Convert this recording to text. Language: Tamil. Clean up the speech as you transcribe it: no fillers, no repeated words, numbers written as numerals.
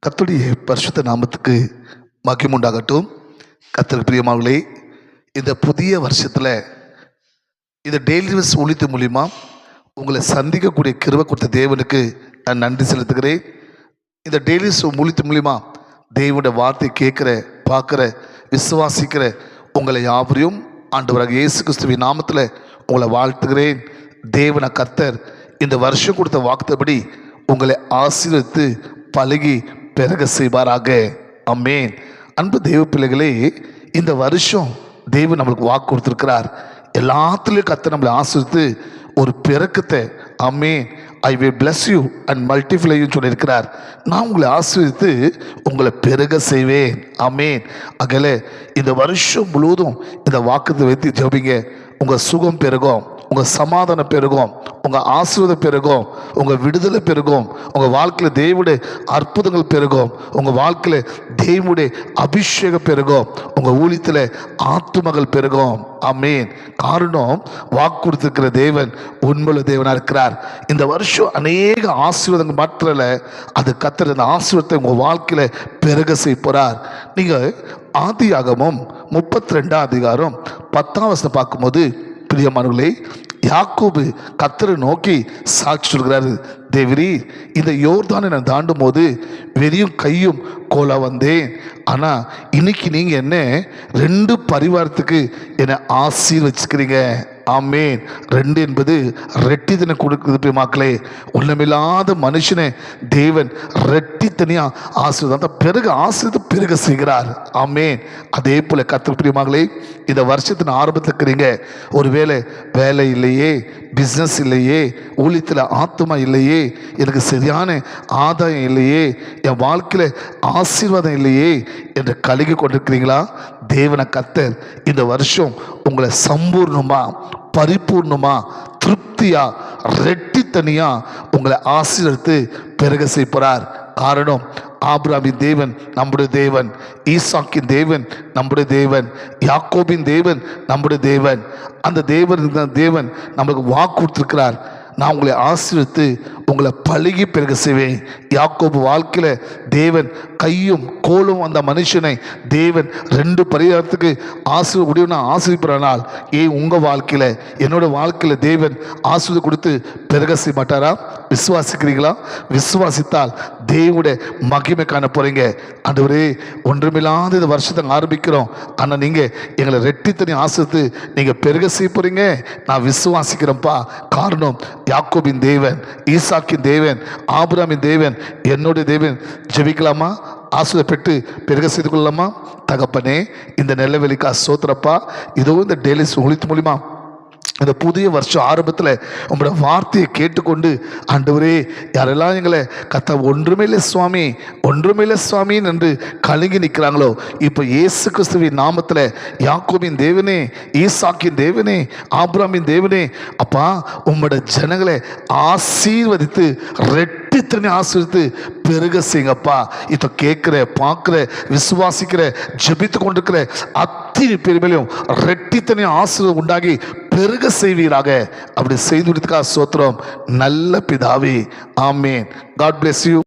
கர்த்தருடைய பரிசுத்த நாமத்துக்கு மகிமை உண்டாகட்டும். கர்த்தருக்கு பிரியமானவர்களே, இந்த புதிய வருஷத்தில் இந்த டெய்லி நியூஸ் ஊழியத்தின் மூலிமா உங்களை சந்திக்கக்கூடிய கிருபை கொடுத்த தேவனுக்கு நான் நன்றி செலுத்துகிறேன். இந்த டெய்லி நியூஸ் ஊழியத்தின் மூலிமா தேவனுடைய வார்த்தை கேட்குற, பார்க்குற, விசுவாசிக்கிற உங்களை யாவரையும் ஆண்டவராக இயேசு கிறிஸ்துவின் நாமத்தில் உங்களை வாழ்த்துகிறேன். தேவன கர்த்தர் இந்த வருஷம் கொடுத்த வாக்குத்தபடி உங்களை ஆசீர்வதித்து பழகி பெருக செய்வாராக. ஆமென். அன்பு தேவ பிள்ளைகளே, இந்த வருஷம் தேவன் நம்மளுக்கு வாக்கு கொடுத்துருக்கிறார். எல்லாத்துலேயும் கர்த்தர் நம்மளை ஆசீர்வதித்து ஒரு பெருக்கத்தை, ஆமென், I will bless you and மல்டிப்ளையும் சொல்லியிருக்கிறார். நான் உங்களை ஆசீர்வதித்து உங்களை பெருக செய்வேன். ஆமென். அகல இந்த வருஷம் முழுவதும் இந்த வாக்குத்தை வைத்து ஜெபிங்க. உங்கள் சுகம் பெருகும், உங்கள் சமாதானம் பெருகும், உங்கள் ஆசீர்வாதம் பெருகும், உங்கள் விடுதலை பெருகும், உங்கள் வாழ்க்கையில் தேவனுடைய அற்புதங்கள் பெருகும், உங்கள் வாழ்க்கையில் தேவனுடைய அபிஷேகம் பெருகும், உங்கள் ஊழியத்தில் ஆத்துமகள் பெருகும். ஆமென். காரணம், வாக்கு கொடுத்திருக்கிற தேவன் உண்மையுள்ள தேவனாக இருக்கிறார். இந்த வருஷம் அநேக ஆசீர்வாதங்கள் மாற்றல, அது கர்த்தர் அந்த ஆசீர்வாதத்தை உங்கள் வாழ்க்கையில் பெருக செய்ய போகிறார். நீங்கள் ஆதியாகமம் 32ஆம் அதிகாரம் 10ஆம் வசனம் பார்க்கும்போது, பிரியமானவர்களே, யாக்கோபு கர்த்தரை நோக்கி சாட்சி சொல்கிறாரு, தேவரீ, இந்த யோர்தானை நான் தாண்டும் போது வெறியும் கையும் கோலா வந்தேன். ஆனால் இன்னைக்கு நீங்கள் என்ன 2 பரிவாரத்துக்கு என்னை ஆசீர்வச்சிக்கிறீங்க. ஆமென். 2 என்பது ரெட்டித்தனை கொடுக்குது. மக்களே, ஒன்றுமில்லாத மனுஷனை தேவன் ரெட்டித்தனியாக ஆசீர்வாதம் பிறகு ஆசீர்வாத பெருக செய்கிறார். ஆமென். அதே போல் கர்த்தர் பிரியமாங்களே, இந்த வருஷத்தின் ஆரம்பத்தில் இருக்கிறீங்க, ஒருவேளை வேலை இல்லையே, பிஸ்னஸ் இல்லையே, ஊழியத்தில் ஆத்மா இல்லையே, எனக்கு சரியான ஆதாயம் இல்லையே, என் வாழ்க்கையில் ஆசீர்வாதம் இல்லையே என்று கலங்கி கொண்டிருக்கிறீங்களா? தேவனை கர்த்தர் இந்த வருஷம் உங்களை சம்பூர்ணமாக, பரிபூர்ணமாக, திருப்தியா, ரெட்டித்தனியா உங்களை ஆசீர்வதித்து பெருக செய்ய போறார். காரணம், ஆபிரகாமின் தேவன் நம்முடைய தேவன், ஈசாக்கின் தேவன் நம்முடைய தேவன், யாக்கோபின் தேவன் நம்முடைய தேவன். அந்த தேவன் நம்மளுக்கு வாக்கு கொடுத்திருக்கிறார், நான் உங்களை ஆசீர்வதித்து உங்களை பழகி பெருக செய்வேன். யாக்கோபு வாழ்க்கையில் தேவன் கையும் கோலும் அந்த மனுஷனை தேவன் 2 பரிகாரத்துக்கு ஆசீர்வதிப்பானால், உங்கள் வாழ்க்கையில், என்னோட வாழ்க்கையில் தேவன் ஆசீர்வாதம் கொடுத்து பெருக செய்ய மாட்டாரா? விசுவாசிக்கிறீங்களா? விசுவாசித்தால் தேவனுடைய மகிமை காண போறீங்க. ஆண்டவரே, ஒன்றுமில்லாத இந்த வருஷத்தை ஆரம்பிக்கிறோம், ஆனால் நீங்கள் எங்களை ரெட்டித்தனி ஆசீர்வதித்து நீங்கள் பெருக செய்ய போறீங்க. நான் விசுவாசிக்கிறேன்ப்பா. காரணம், யாக்கோபின் தேவன், ஈசாக்கின் தேவன், ஆபிரகாமின் தேவன் என்னுடைய தேவன். ஜெபிக்கலாமா? ஆசீர்வதிப்பட்டு பெருக செய்து கொள்ளலாமா? தகப்பனே, இந்த நெல்லவெளிக்கா சோத்திரப்பா. இதோ இந்த டெய்லி ஒழித்து மூலிமா இந்த புதிய வருஷம் ஆரம்பத்தில் உங்களோட வார்த்தையை கேட்டுக்கொண்டு, ஆண்டவரே, யாரெல்லாம் எங்களை ஒன்றுமே இல்லை சுவாமி, ஒன்றுமே இல்லை சுவாமின்னு என்று கலங்கி நிற்கிறாங்களோ, இப்போ இயேசு கிறிஸ்துவின் நாமத்தில், யாக்கோபின் தேவனே, ஈசாக்கின் தேவனே, ஆபிரகாமின் தேவனே, அப்பா, உங்களோட ஜனங்களை ஆசீர்வதித்து ரெட்டித்தனி ஆசீர்வதித்து பெருக செய்யுங்கப்பா. இப்போ கேட்குற, பார்க்குற, விசுவாசிக்கிற, ஜெபித்து கொண்டிருக்கிற அத்தனை பேருமையிலும் ரெட்டித்தனி ஆசீர்வாதம் உண்டாகி பெருக செய்வீராக. அப்படி செய்து முடித்துக்கா சோத்திரம். நல்ல பிதாவே. ஆமேன். God bless you.